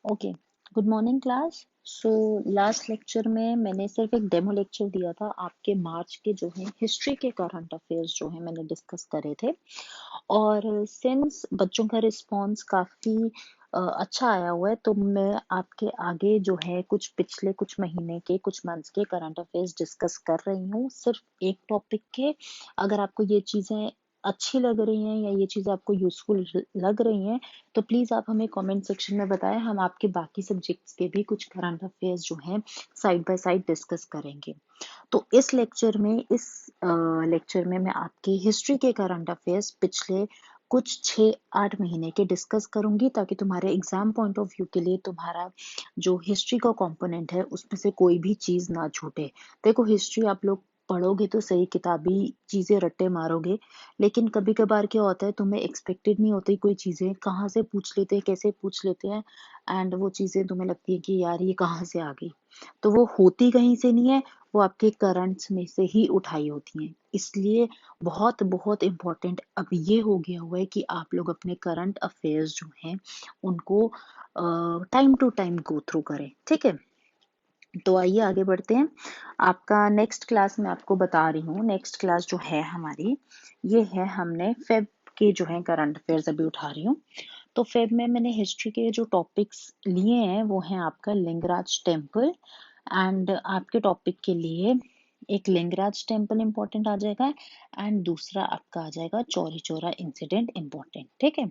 Okay. Good morning class. So last lecture में मैंने सिर्फ एक डेमो लेक्चर दिया था। आपके मार्च के जो है हिस्ट्री के करंट अफेयर्स जो है मैंने डिस्कस करे थे। और सिंस बच्चों का रिस्पांस काफ़ी अच्छा आया हुआ है, तो मैं आपके आगे जो है पिछले कुछ महीने के कुछ मंथ्स के करंट अफेयर्स डिस्कस कर रही हूँ, सिर्फ एक टॉपिक के। अगर आपको ये चीज़ें अच्छी लग रही हैं या ये चीज़ें आपको यूजफुल लग रही हैं, तो प्लीज़ आप हमें कमेंट सेक्शन में बताएं। हम आपके बाकी सब्जेक्ट्स के भी कुछ करंट अफेयर्स जो हैं साइड बाय साइड डिस्कस करेंगे। तो इस लेक्चर में मैं आपके हिस्ट्री के करंट अफेयर्स पिछले कुछ 6-8 महीने के डिस्कस करूंगी, ताकि तुम्हारे एग्जाम पॉइंट ऑफ व्यू के लिए तुम्हारा जो हिस्ट्री का कंपोनेंट है उसमें से कोई भी चीज़ ना छूटे। देखो, हिस्ट्री आप लोग पढ़ोगे तो सही, किताबी चीज़ें रट्टे मारोगे, लेकिन कभी कभार क्या होता है, तुम्हें एक्सपेक्टेड नहीं होती कोई चीज़ें, कहाँ से पूछ लेते हैं, कैसे पूछ लेते हैं, एंड वो चीज़ें तुम्हें लगती है कि यार ये कहाँ से आ गई। तो वो होती कहीं से नहीं है, वो आपके करंट्स में से ही उठाई होती हैं। इसलिए बहुत बहुत इम्पोर्टेंट अब ये हो गया हुआ है कि आप लोग अपने करंट अफेयर्स जो हैं उनको time to time go through करें, ठीक है। तो आइए आगे बढ़ते हैं। आपका नेक्स्ट क्लास मैं आपको बता रही हूँ, नेक्स्ट क्लास जो है हमारी, ये है, हमने फेब के जो है करंट अफेयर्स अभी उठा रही हूँ। तो फेब में मैंने हिस्ट्री के जो टॉपिक्स लिए हैं वो हैं आपका लिंगराज टेम्पल, एंड आपके टॉपिक के लिए एक लिंगराज टेम्पल इम्पोर्टेंट आ जाएगा, एंड दूसरा आपका आ जाएगा चौरी चौरा इंसिडेंट इम्पोर्टेंट, ठीक है।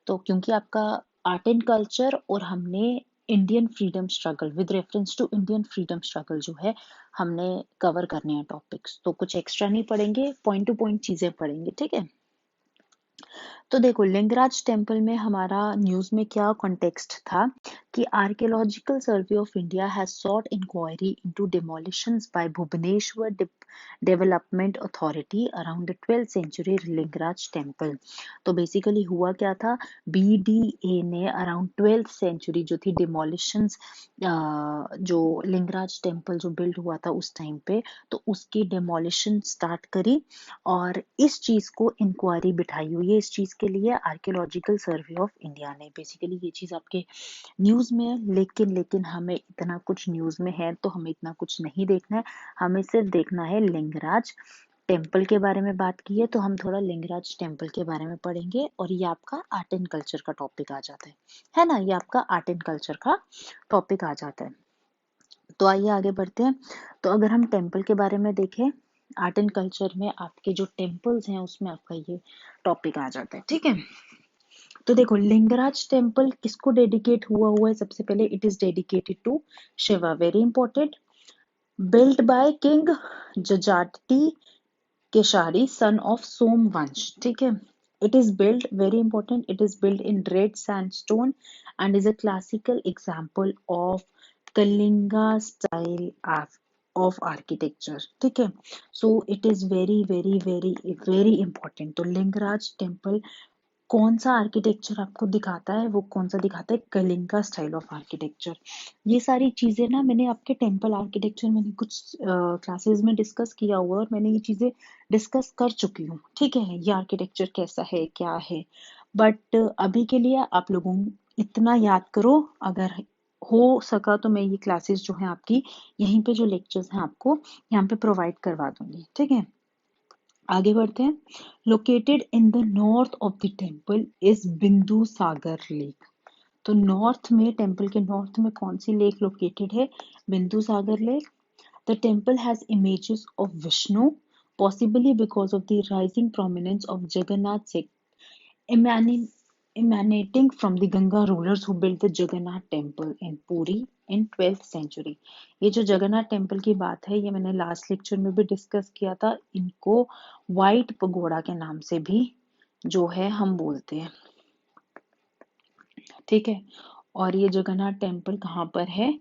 तो क्योंकि आपका आर्ट एंड कल्चर और हमने Indian freedom struggle with reference to Indian freedom struggle जो है हमने कवर करने हैं टॉपिक्स, तो कुछ एक्स्ट्रा नहीं पढ़ेंगे, पॉइंट टू पॉइंट चीजें पढ़ेंगे, ठीक है। तो देखो, लिंगराज टेम्पल में हमारा न्यूज में क्या कॉन्टेक्स्ट था कि archaeological survey of India has sought inquiry into demolitions by Bhubaneswar development authority around the 12th century Lingaraj temple. तो बेसिकली हुआ क्या था, बीडीए ने अराउंड 12th सेंचुरी जो थी डिमोलिशंस, जो लिंगराज टेम्पल जो बिल्ड हुआ था उस टाइम पे, तो उसकी डिमोलिशन स्टार्ट करी, और इस चीज को इंक्वायरी बिठाई हुई है। इस चीज के लिए आर्कियोलॉजिकल सर्वे ऑफ इंडिया ने, बेसिकली ये चीज आपके न्यूज में है, लेकिन हमें इतना कुछ न्यूज में है तो हमें इतना कुछ नहीं देखना है, हमें सिर्फ देखना है लिंगराज टेम्पल के बारे में बात की है, तो हम थोड़ा लिंगराज टेम्पल के बारे में पढ़ेंगे, और ये आपका आर्ट एंड कल्चर का टॉपिक आ जाता है ना, ये आपका आर्ट एंड कल्चर का टॉपिक आ जाता है। तो आइए आगे बढ़ते हैं। तो अगर हम टेम्पल के बारे में देखें, आर्ट एंड कल्चर में आपके जो टेम्पल्स हैं उसमें आपका ये टॉपिक आ जाता है, ठीक है। तो देखो, लिंगराज टेम्पल किसको डेडिकेट हुआ हुआ है, सबसे पहले it is dedicated to Shiva, very important. Built by king Jajati Keshari son of Somvansh, ठीक है। It is build, very important, it is build in red sandstone and is a classical example of Kalinga style of architecture, ठीक है। So it is very very very very important. तो Lingaraj temple कौन सा architecture आपको दिखाता है, वो कौन सा दिखाता है, कलिंगा स्टाइल ऑफ आर्किटेक्चर। ये सारी चीजें ना मैंने आपके टेम्पल आर्किटेक्चर मैंने कुछ क्लासेस में डिस्कस किया हुआ है, और मैंने ये चीजें डिस्कस कर चुकी हूँ, ठीक है, ये आर्किटेक्चर कैसा है क्या है। बट अभी के लिए आप लोगों इतना याद करो, अगर हो सका तो मैं ये क्लासेस जो है आपकी यहीं पे जो लेक्चर्स हैं आपको यहाँ पे प्रोवाइड करवा दूंगी, ठीक है। आगे बढ़ते हैं। Located in the north of the temple is Bindu Sagar lake. तो नॉर्थ में, टेम्पल के नॉर्थ में कौन सी लेक लोकेटेड है, Bindu Sagar lake. The temple has images of Vishnu, possibly because of the rising prominence of Jagannath emani- emanating from the Ganga rulers who built the Jagannath temple in Puri in 12th century। ये जो Jagannath temple की बात है, ये मैंने last lecture में भी discuss किया था। इनको व्हाइट पगोड़ा के नाम से भी जो है हम बोलते हैं, ठीक है। और ये जगन्नाथ टेम्पल कहाँ पर है,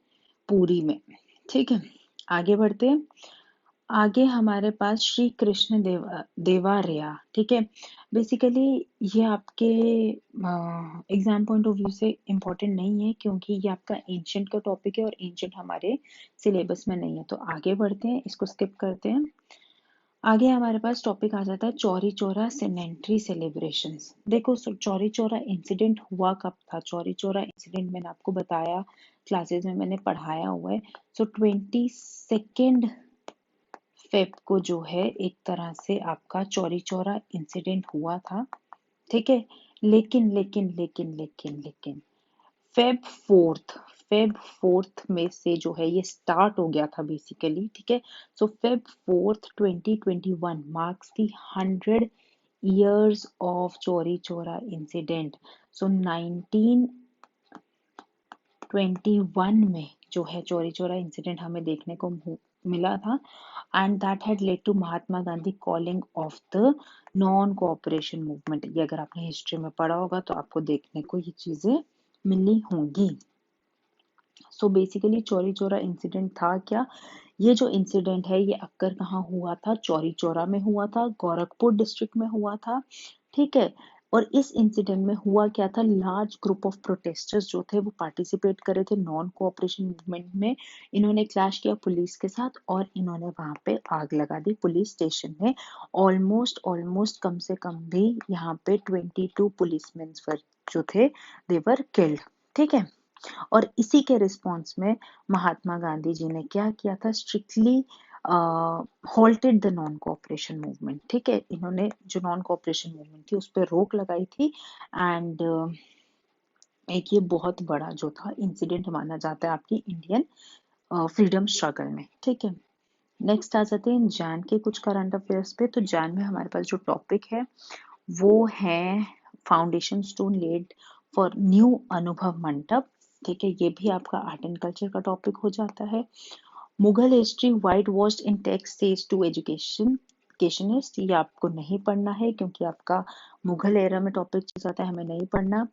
पुरी में, ठीक है। आगे बढ़ते हैं। आगे हमारे पास श्री कृष्ण देवालया, ठीक है। बेसिकली ये आपके एग्जाम पॉइंट ऑफ व्यू से इम्पोर्टेंट नहीं है, क्योंकि ये आपका एंशंट का टॉपिक है, और एंशंट हमारे सिलेबस में नहीं है। तो आगे बढ़ते हैं, इसको स्किप करते हैं। आगे हमारे पास टॉपिक आ जाता है चौरी चौरा सेमेंट्री सेलिब्रेशंस। देखो चौरी चौरा इंसिडेंट हुआ कब था? चौरी चौरा इंसिडेंट मैंने आपको बताया, क्लासेस में मैंने पढ़ाया हुआ है। सो 22 फेब को जो है एक तरह से आपका चौरी चौरा इंसिडेंट हुआ था, ठीक है। लेकिन फेब फोर्थ फेब फोर्थ में से जो है ये स्टार्ट हो गया था बेसिकली, ठीक है। So Feb fourth 2021 marks the 100 years of Chauri Chaura incident. So 1921 में जो है चौरी चौरा इंसिडेंट हमें देखने को मिला था, and that had led to Mahatma Gandhi calling of the non cooperation movement. ये अगर आपने हिस्ट्री में पढ़ा होगा तो आपको देखने को ये चीजें मिली होंगी। So basically Chauri Chaura incident था क्या? ये जो इंसिडेंट है ये अक्कर कहाँ हुआ था? चौरी चौरा में हुआ था, गोरखपुर डिस्ट्रिक्ट में हुआ था, ठीक है। और इस इंसिडेंट में हुआ क्या था? लार्ज ग्रुप ऑफ प्रोटेस्टर्स जो थे वो पार्टिसिपेट करे थे नॉन कोऑपरेशन मूवमेंट में। इन्होंने क्लैश किया पुलिस के साथ और इन्होंने वहां पे आग लगा दी पुलिस स्टेशन में। ऑलमोस्ट कम से कम भी यहाँ पे 22 पुलिसमैन जो थे दे वर किल्ड, ठीक है। और इसी के रिस्पॉन्स में महात्मा गांधी जी ने क्या किया था? Strictly halted the non cooperation movement, ठीक है। इन्होंने जो नॉन कोऑपरेशन मूवमेंट थी उस पर रोक लगाई थी, एंड एक ये बहुत बड़ा जो था इंसिडेंट माना जाता है आपकी इंडियन फ्रीडम स्ट्रगल में, ठीक है। नेक्स्ट आ जाते हैं जैन के कुछ करंट अफेयर्स पे। तो जैन में हमारे पास जो टॉपिक है वो है foundation stone laid for new Anubhav Mandap, ठीक है। ये भी आपका आर्ट एंड कल्चर का टॉपिक हो जाता है। Mughal history white washed in text stage to educationist, ये आपको नहीं पढ़ना है क्योंकि आपका मुगल एरा में टॉपिक चल जाता है, हमें नहीं पढ़ना।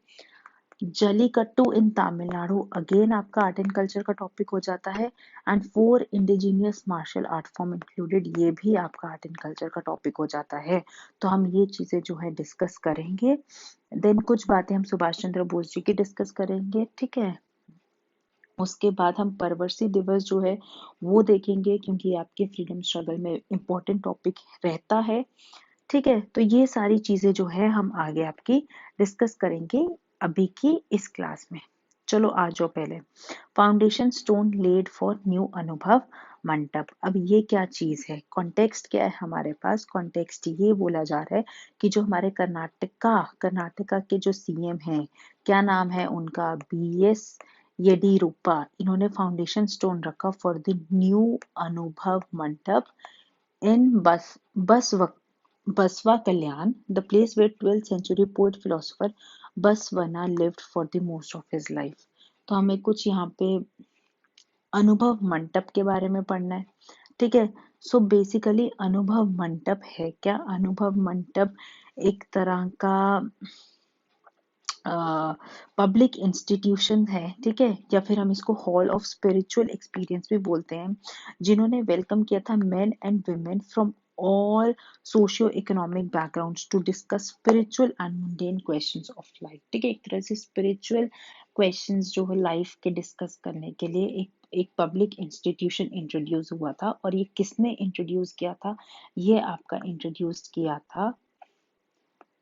जलीकट्टू इन तमिलनाडु अगेन आपका आर्ट एंड कल्चर का टॉपिक हो जाता है, and 4 indigenous martial art form included, ये भी आपका आर्ट एंड कल्चर का टॉपिक हो जाता है। तो हम ये चीजें जो है डिस्कस करेंगे। देन कुछ बातें हम सुभाष चंद्र बोस जी की डिस्कस करेंगे, ठीक है। उसके बाद हम परवर्ती दिवस जो है वो देखेंगे क्योंकि आपके फ्रीडम स्ट्रगल में इम्पोर्टेंट टॉपिक रहता है, ठीक है। तो ये सारी चीजें जो है हम आगे आपकी डिस्कस करेंगे अभी की इस क्लास में। चलो आ जाओ पहले foundation stone laid for new Anubhav Mandap. अब ये क्या चीज है? कॉन्टेक्स्ट क्या है हमारे पास? कॉन्टेक्स्ट ये बोला जा रहा है कि जो हमारे कर्नाटका के जो सीएम हैं, क्या नाम है उनका? BS येडियुरप्पा। इन्होंने फाउंडेशन स्टोन रखा फॉर द न्यू अनुभव मंडप इन Basva Kalyan, the place where 12th century poet philosopher Basvana lived for the most of his life। तो हमें कुछ यहाँ पे अनुभव मंटप के बारे में पढ़ना है, ठीक है। सो बेसिकली अनुभव मंटप है क्या? अनुभव मंटप एक तरह का पब्लिक इंस्टीट्यूशन है, ठीक है। या फिर हम इसको हॉल ऑफ स्पिरिचुअल एक्सपीरियंस भी बोलते हैं, जिन्होंने वेलकम किया था men and women from all socio economic backgrounds to discuss spiritual and mundane questions of life, ठीक है। एक तरह से स्पिरिचुअल क्वेश्चंस जो है लाइफ के डिस्कस करने के लिए एक पब्लिक इंस्टीट्यूशन इंट्रोड्यूस हुआ था। और ये किसने इंट्रोड्यूस किया था? ये आपका इंट्रोड्यूस किया था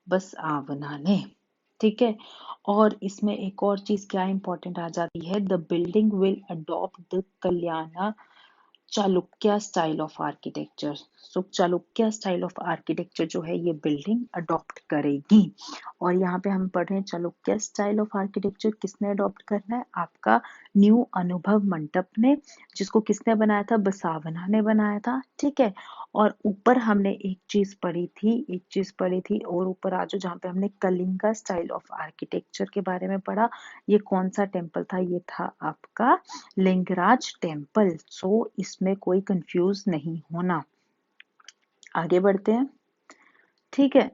बसआवना ने, ठीक है। और इसमें एक और चीज क्या इंपॉर्टेंट आ जाती है? The building will adopt the Kalyana Chalukya style of architecture. So Chalukya style of architecture जो है ये बिल्डिंग अडॉप्ट करेगी। और यहाँ पे हम पढ़ रहे हैं चालुक्य स्टाइल ऑफ आर्किटेक्चर किसने अडॉप्ट करना है? आपका न्यू अनुभव मंडप ने, जिसको किसने बनाया था? बसावना ने बनाया था, ठीक है। और ऊपर हमने एक चीज पढ़ी थी और ऊपर आज जहाँ पे हमने कलिंगा स्टाइल ऑफ आर्किटेक्चर के बारे में पढ़ा। ये कौन सा टेम्पल था? ये था आपका लिंगराज टेम्पल। सो इसमें कोई कंफ्यूज नहीं होना। आगे बढ़ते हैं, ठीक है।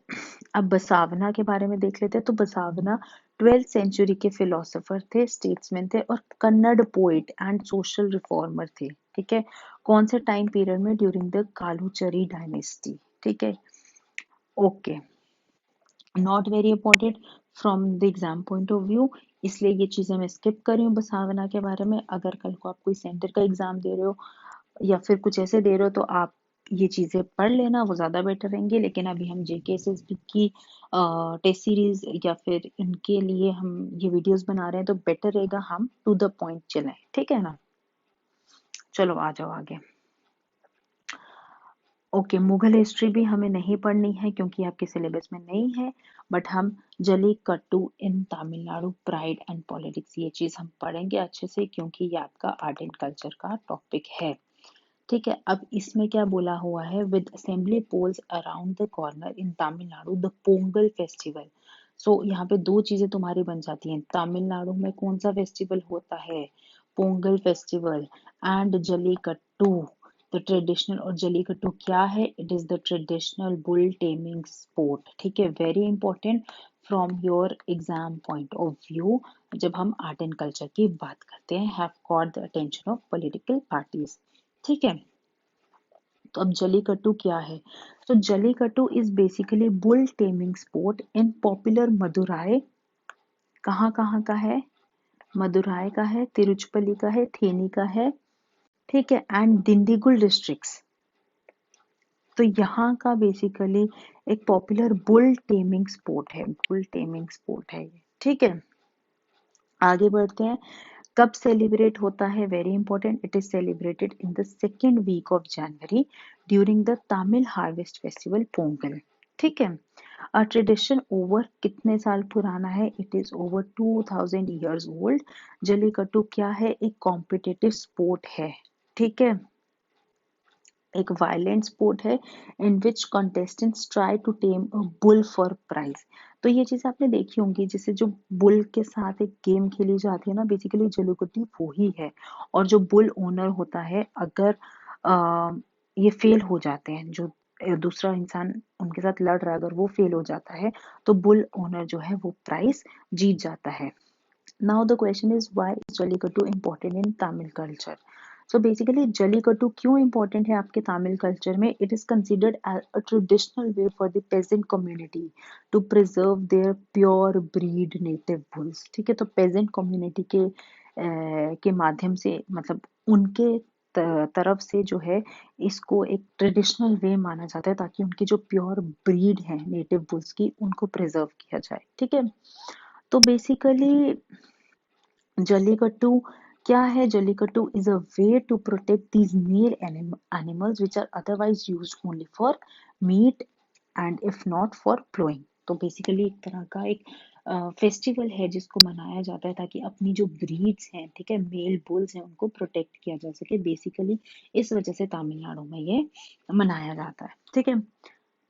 अब बसावना के बारे में देख लेते हैं। तो बसावना 12th सेंचुरी के फिलोसोफर थे, स्टेट्समैन थे और Kannada poet and social reformer थे, ठीक है। कौन से टाइम पीरियड में? ड्यूरिंग द कालूचरी डायनेस्टी, ठीक है। Okay, not very important from the exam point of view, इसलिए ये चीजें मैं स्किप कर रही हूँ बसावना के बारे में। अगर कल को आप कोई सेंटर का एग्जाम दे रहे हो या फिर कुछ ऐसे दे रहे हो तो आप ये चीजें पढ़ लेना, वो ज्यादा बेटर रहेंगे। लेकिन अभी हम जेकेएसएसबी की टेस्ट सीरीज या फिर इनके लिए हम ये वीडियोस बना रहे हैं, तो बेटर रहेगा हम टू द पॉइंट चलें, ठीक है ना। चलो आ जाओ आगे। ओके, मुगल हिस्ट्री भी हमें नहीं पढ़नी है क्योंकि आपके सिलेबस में नहीं है, बट हम Jallikattu in Tamil Nadu pride and politics ये चीज हम पढ़ेंगे अच्छे से, क्योंकि ये आपका आर्ट एंड कल्चर का टॉपिक है। ठीक है, अब इसमें क्या बोला हुआ है, with assembly polls around the corner in Tamil Nadu the Pongal festival. So यहाँ पे दो चीजें तुम्हारी बन जाती हैं, तमिलनाडु में कौन सा फेस्टिवल होता है, Pongal festival, and Jallikattu the traditional. और जलीकट्टू क्या है, it is the traditional bull taming sport. ठीक है, very important from your exam point of view. जब हम आर्ट एंड कल्चर की बात करते हैं, have caught the attention of political parties. ठीक है, तो अब जलीकट्टू क्या है, तो Jallikattu is basically bull taming sport in popular Madurai. कहाँ कहाँ का है, मदुराई का है, तिरुचपली का है, थेनी का है, ठीक है, एंड डिंडीगुल डिस्ट्रिक्ट्स। तो यहाँ का बेसिकली एक पॉपुलर बुल टेमिंग स्पोर्ट है, बुल टेमिंग स्पोर्ट है ये। ठीक है, आगे बढ़ते हैं। कब सेलिब्रेट होता है, very important, it is celebrated in the second week of January during the Tamil harvest festival Pongal. ठीक है, अ ट्रेडिशन ओवर कितने साल पुराना है, it is over 2000 years old. Jallikattu क्या है, एक कॉम्पिटिटिव स्पोर्ट है। ठीक है, एक वायलेंट स्पोर्ट है in which contestants try to tame a bull for prize. तो ये चीज आपने देखी होंगी, जैसे जो बुल के साथ एक गेम खेली जाती है ना, बेसिकली जलीकट्टू वो ही है। और जो बुल ओनर होता है, अगर ये फेल हो जाते हैं, जो दूसरा इंसान उनके साथ लड़ रहा है, अगर वो फेल हो जाता है, तो बुल ओनर जो है वो प्राइज जीत जाता है। Now the question is, why is Jallikattu important in Tamil culture? So basically Jallikattu क्यों important है आपके तमिल कल्चर में? It is considered as a traditional way for the peasant community to preserve their pure breed native bulls. ठीक है, तो peasant community के माध्यम से, मतलब उनके तरफ से जो है, इसको एक ट्रेडिशनल वे माना जाता है, ताकि उनकी जो प्योर ब्रीड है नेटिव बुल्स की, उनको प्रिजर्व किया जाए। ठीक है, तो बेसिकली जल्लीकट्टू क्या है, Jallikattu is a way to protect these male animals which are otherwise used only for meat and if not for ploughing. तो बेसिकली एक तरह का एक फेस्टिवल है जिसको मनाया जाता है ताकि अपनी जो ब्रीड्स हैं, ठीक है, मेल बुल्स हैं, उनको प्रोटेक्ट किया जा सके। बेसिकली इस वजह से तमिलनाडु में ये मनाया जाता है। ठीक है,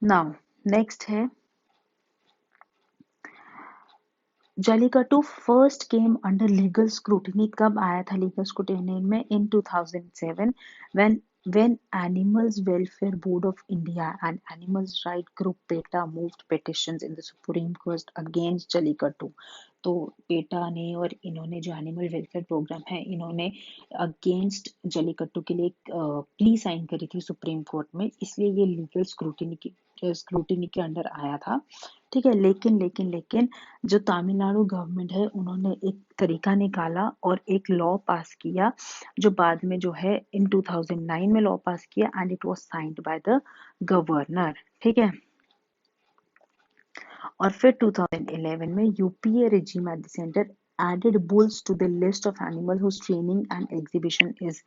नाउ नेक्स्ट है, Jallikattu first came under legal scrutiny. कब आया था लीगल स्क्रूटिनी में, इन 2007 when animals welfare board of india and animals right group PETA moved petitions in the supreme court against jallikattu। तो पेटा ने और इन्होंने जो एनिमल वेलफेयर प्रोग्राम है, इन्होंने अगेंस्ट जलीकट्टू के लिए एक प्ली साइन करी थी सुप्रीम कोर्ट में, इसलिए ये लीगल स्क्रूटिनी के अंडर आया था। ठीक है, लेकिन जो तमिलनाडु गवर्नमेंट है, उन्होंने एक तरीका निकाला और एक लॉ पास किया, जो बाद में जो है इन 2009 में लॉ पास किया, and it was signed by the governor. ठीक है, और फिर 2011 में UPA regime at the center added bulls to the list of animals whose training and exhibition is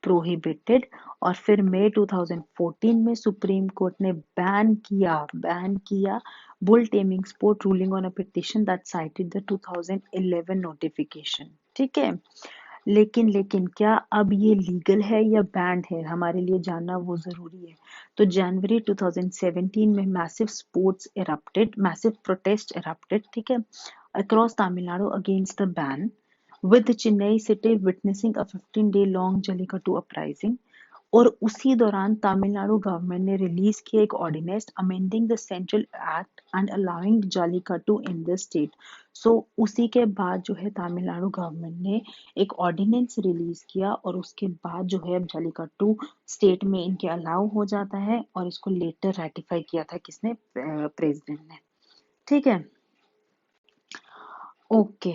prohibited। और फिर मई 2014 में सुप्रीम कोर्ट ने बैन किया bull taming sport, ruling on a petition that cited the 2011 notification. ठीक है, लेकिन क्या अब ये लीगल है या बैंड है, हमारे लिए जानना वो जरूरी है। तो जनवरी 2017 में मैसिव प्रोटेस्ट इरप्टेड, ठीक है, across Tamil Nadu against the ban, with Chennai city witnessing a 15-day long Jallikattu uprising। और उसी दौरान तमिलनाडु गवर्नमेंट ने रिलीज किया एक ordinance amending the central act and allowing Jallikattu in the state. So उसी के बाद जो है तमिलनाडु गवर्नमेंट ने एक ऑर्डिनेंस रिलीज किया, और उसके बाद जो है अब जालीकट्टू स्टेट में इनके अलाउ हो जाता है, और इसको लेटर रेटिफाई किया था किसने, प्रेसिडेंट ने। ठीक है, ओके,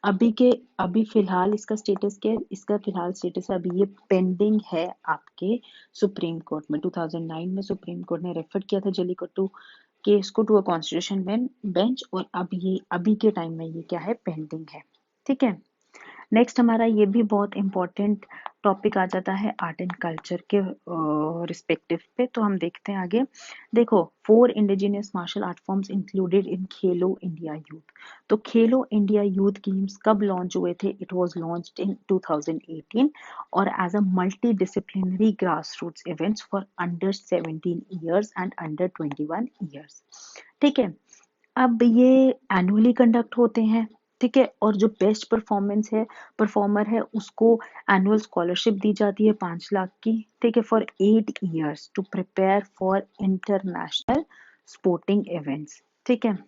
अभी फिलहाल इसका स्टेटस क्या है? इसका फिलहाल स्टेटस है अभी ये पेंडिंग है आपके सुप्रीम कोर्ट में। 2009 में सुप्रीम कोर्ट ने रेफर किया था जल्लीकट्टू केस को टू अ कॉन्स्टिट्यूशन बेंच, और अब ये अभी के टाइम में ये क्या है, पेंडिंग है। ठीक है। नेक्स्ट हमारा ये भी बहुत इंपॉर्टेंट टॉपिक आ जाता है आर्ट एंड कल्चर के रिस्पेक्टिव पे। तो हम देखते हैं आगे। देखो, 4 indigenous martial art forms included in Khelo India youth. तो खेलो इंडिया यूथ गेम्स कब लॉन्च हुए थे? इट वाज लॉन्च्ड इन 2018 और as a multi disciplinary grass roots events for under 17 years and under 21 years. ठीक है। अब ये एनुअली कंडक्ट होते हैं। ठीक है। और जो बेस्ट परफॉर्मर है उसको एनुअल स्कॉलरशिप दी जाती है 5 लाख की। ठीक है। For 8 years to prepare for international sporting events. ठीक है।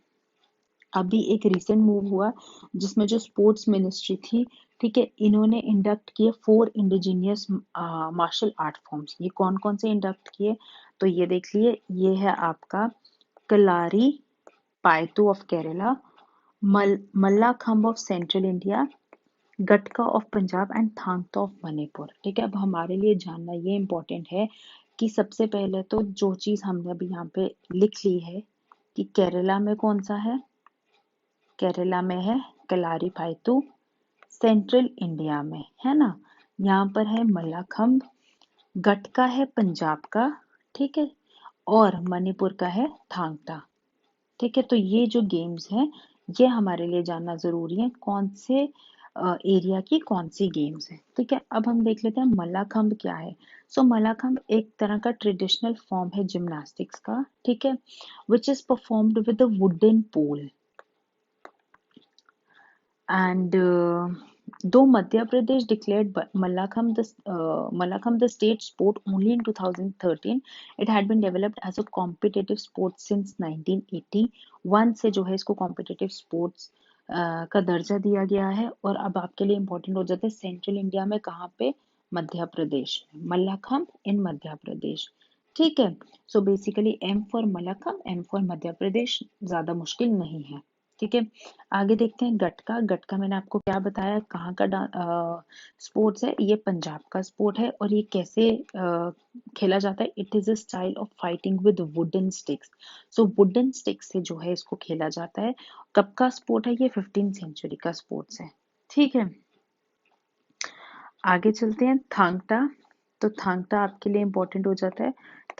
अभी एक रिसेंट मूव हुआ जिसमें जो स्पोर्ट्स मिनिस्ट्री थी, ठीक है, इन्होंने इंडक्ट किए 4 इंडिजिनियस मार्शल आर्ट फॉर्म्स। ये कौन कौन से इंडक्ट किए? तो ये देख लिए, ये है आपका Kalari payattu of Kerala, Mallakhamb of central India, Gatka of Punjab and Thangta of Manipur. ठीक है। अब हमारे लिए जानना ये इम्पोर्टेंट है कि सबसे पहले तो जो चीज हमने अभी यहाँ पे लिख ली है कि केरला में कौन सा है, केरला में है कलारी पायतू, सेंट्रल इंडिया में है ना, यहाँ पर है मल्लाखंब, गटका है पंजाब का, ठीक है, और मणिपुर का है थांगटा। ठीक है। तो ये जो गेम्स हैं ये हमारे लिए जानना जरूरी है, कौन से एरिया की कौन सी गेम्स है। ठीक है। अब हम देख लेते हैं मल्लाखंब क्या है। सो मल्लाखंब एक तरह का ट्रेडिशनल फॉर्म है जिम्नास्टिक्स का। ठीक है। Which is performed with a wooden pole and though Madhya Pradesh declared Mallakhamb the state sport only in 2013, it had been developed as a competitive sport since 1981 से जो है इसको competitive sports का दर्जा दिया गया है। और अब आपके लिए important हो जाता है सेंट्रल इंडिया में कहाँ पे, मध्य प्रदेश में, मल्लाखम्ब इन मध्य प्रदेश। ठीक है। So basically M for Mallakhamb, M for Madhya Pradesh, ज्यादा मुश्किल नहीं है। ठीक है। आगे देखते हैं गटका। गटका मैंने आपको क्या बताया, कहाँ का स्पोर्ट्स है, ये पंजाब का स्पोर्ट है। और ये कैसे खेला जाता है? It is a style of fighting with wooden sticks. So wooden sticks से जो है इसको खेला जाता है। कब का स्पोर्ट है ये? 15th सेंचुरी का स्पोर्ट्स है। ठीक है। आगे चलते हैं थांगटा। तो थांगटा आपके लिए इंपॉर्टेंट हो जाता है।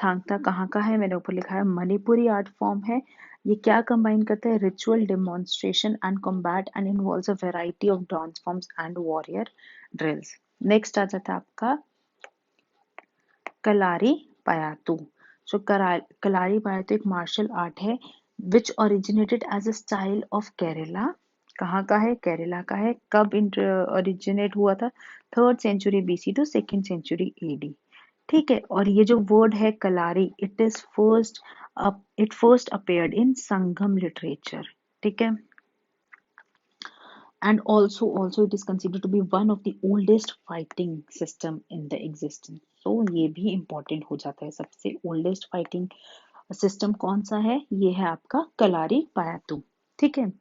थांगटा कहाँ का है? मैंने ऊपर लिखा है मणिपुरी आर्ट फॉर्म है। ये क्या कंबाइन करता है? Ritual demonstration and combat and involves a variety of dance forms and warrior drills. Next आ जाता है आपका कलारी पायातू। सो कलारी पायातू एक मार्शल आर्ट है which originated as a style of Kerala. कहाँ का है? केरला का है। कब ओरिजिनेट हुआ था? 3rd century BC to 2nd century AD। ठीक है। और ये जो वर्ड है Kalari, it first appeared in Sangam literature. ठीक है। And also it is considered to be one of the oldest fighting system in the existence. So ये भी important हो जाता है। सबसे oldest fighting system कौन सा है? ये है आपका कलारी पायातू। ठीक है।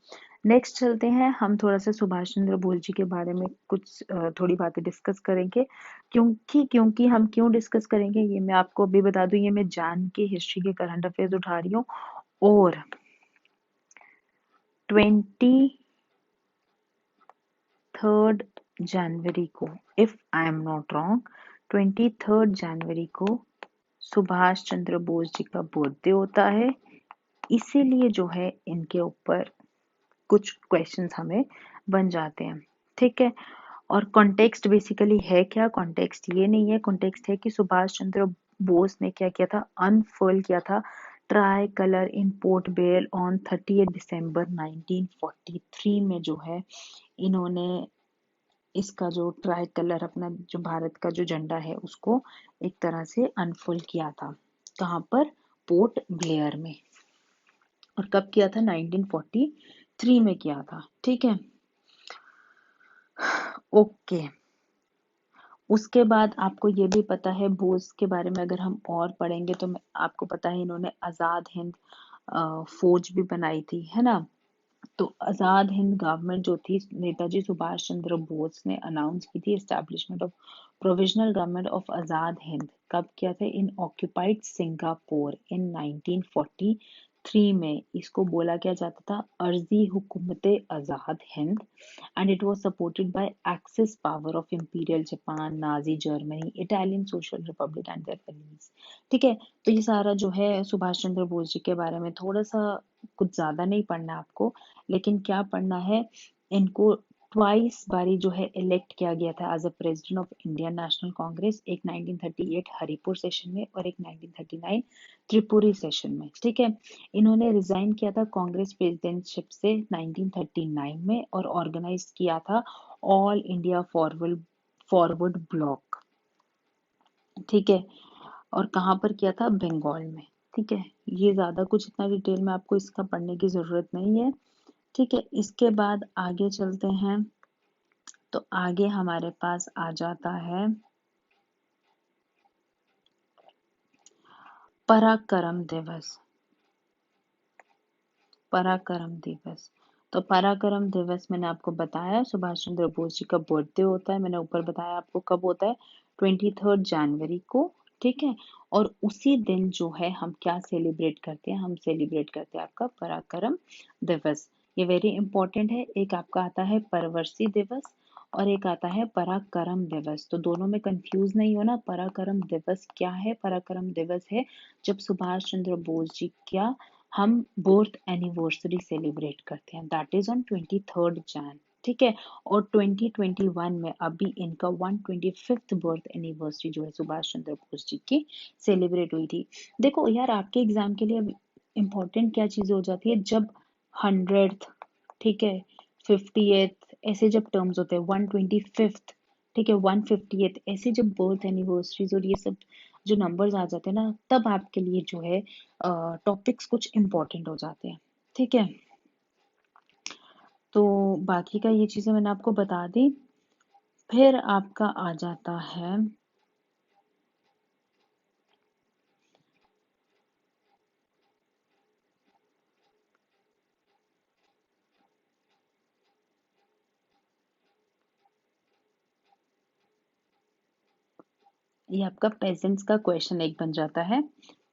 नेक्स्ट चलते हैं, हम थोड़ा सा सुभाष चंद्र बोस जी के बारे में कुछ थोड़ी बातें डिस्कस करेंगे। क्योंकि हम क्यों डिस्कस करेंगे ये मैं आपको अभी बता दूं। ये मैं जान के हिस्ट्री के करंट अफेयर्स उठा रही हूँ। और 23rd जनवरी को, if I am not wrong, 23rd जनवरी को सुभाष चंद्र बोस जी का बर्थडे होता है। इसीलिए जो है इनके ऊपर कुछ क्वेश्चंस हमें बन जाते हैं। ठीक है। और कॉन्टेक्स्ट बेसिकली है क्या? कॉन्टेक्स्ट ये नहीं है, कॉन्टेक्स्ट है कि सुभाष चंद्र बोस ने क्या किया था, अनफर्ल किया था try colour in port Blair on 30 दिसंबर 1943 में जो है इन्होंने इसका जो ट्राई कलर अपना जो भारत का जो झंडा है उसको एक तरह से अनफोल्ड किया था। कहाँ पर? पोर्ट ब्लेयर में। और कब किया था? 1943 में किया था। ठीक है। ओके। उसके बाद आपको ये भी पता है बोस के बारे में अगर हम और पढ़ेंगे तो आपको पता है इन्होंने आजाद हिंद फौज भी बनाई थी, है ना। तो आजाद हिंद गवर्नमेंट जो थी नेताजी सुभाष चंद्र बोस ने अनाउंस की थी establishment of provisional government of Azad Hind. कब किया था? इन ऑक्यूपाइड सिंगापुर इन 1943 में। इसको बोला क्या जाता था? Arzi Hukumat Azad Hind, and it was supported by axis power of imperial Japan, Nazi Germany, Italian social republic and their allies. ठीक है, तो ये सारा जो है सुभाष चंद्र बोस जी के बारे में थोड़ा सा, कुछ ज्यादा नहीं पढ़ना आपको, लेकिन क्या पढ़ना है, इनको ट्वाइस बारी जो है इलेक्ट किया गया था as a president of Indian National Congress, एक 1938 हरिपुर सेशन में और एक 1939 त्रिपुरी सेशन में। ठीक है, इन्होंने रिजाइन किया था कांग्रेस प्रेसिडेंटशिप से 1939 में और ऑर्गेनाइज किया था all India forward forward block. ठीक है, और कहाँ पर किया था? बंगाल में। ठीक है, ये ज्यादा कुछ इतना डिटेल में आपको इसका पढ़ने की जरूरत नहीं है। ठीक है, इसके बाद आगे चलते हैं। तो आगे हमारे पास आ जाता है पराक्रम दिवस। पराक्रम दिवस, तो पराक्रम दिवस मैंने आपको बताया सुभाष चंद्र बोस जी का बर्थडे होता है। मैंने ऊपर बताया आपको कब होता है, 23 जनवरी को। ठीक है, और उसी दिन जो है हम क्या सेलिब्रेट करते हैं? हम सेलिब्रेट करते हैं आपका पराक्रम दिवस। ये वेरी इंपॉर्टेंट है। एक आपका आता है परवर्षी दिवस और एक आता है पराक्रम दिवस, तो दोनों में कंफ्यूज नहीं होना। पराक्रम दिवस क्या है? पराक्रम दिवस है जब सुभाष चंद्र बोस जी क्या हम बर्थ एनिवर्सरी सेलिब्रेट करते हैं, दैट इज ऑन 23 जैन। ठीक है, और 2021 में अभी इनका 125th बर्थ एनिवर्सरी जो है सुभाष चंद्र बोस जी की सेलिब्रेट हुई थी। देखो यार, आपके एग्जाम के लिए इम्पोर्टेंट क्या चीज हो जाती है, जब 100th, ठीक है, 50th, ऐसे जब टर्म्स होते हैं, 125th, ठीक है, 150th, ऐसे जब बर्थ एनिवर्सरीज और ये सब जो नंबर्स आ जाते हैं ना, तब आपके लिए जो है टॉपिक्स कुछ इम्पोर्टेंट हो जाते हैं। ठीक है, तो बाकी का ये चीजें मैंने आपको बता दी। फिर आपका आ जाता है ये आपका पेजेंट्स का क्वेश्चन एक बन जाता है।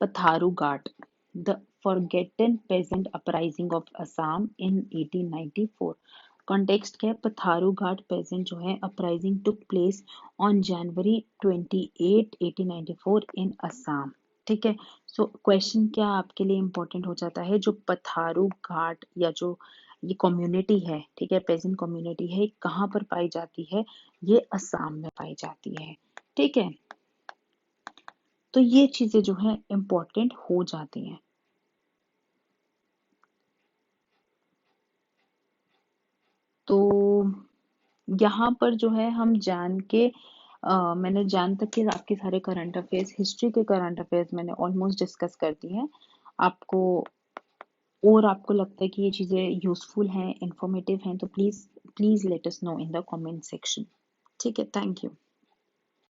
Patharu Ghat, the forgotten peasant uprising of Assam in 1894। Context क्या है? पथारू घाट पेजेंट जो है uprising took place on January 28 1894 in Assam. ठीक है, सो क्वेश्चन क्या आपके लिए इंपॉर्टेंट हो जाता है, जो पथारू घाट या जो ये कम्युनिटी है, ठीक है, पेजेंट कम्युनिटी है, कहाँ पर पाई जाती है? ये असम में पाई जाती है। ठीक है, तो ये चीजें जो है इम्पोर्टेंट हो जाती हैं। तो यहाँ पर जो है हम जान के मैंने जान तक के आपके सारे करंट अफेयर्स, हिस्ट्री के करंट अफेयर्स मैंने ऑलमोस्ट डिस्कस कर दी हैं आपको। और आपको लगता है कि ये चीजें यूजफुल हैं, इंफॉर्मेटिव हैं, तो please please let us know in the comment section. ठीक है, थैंक यू।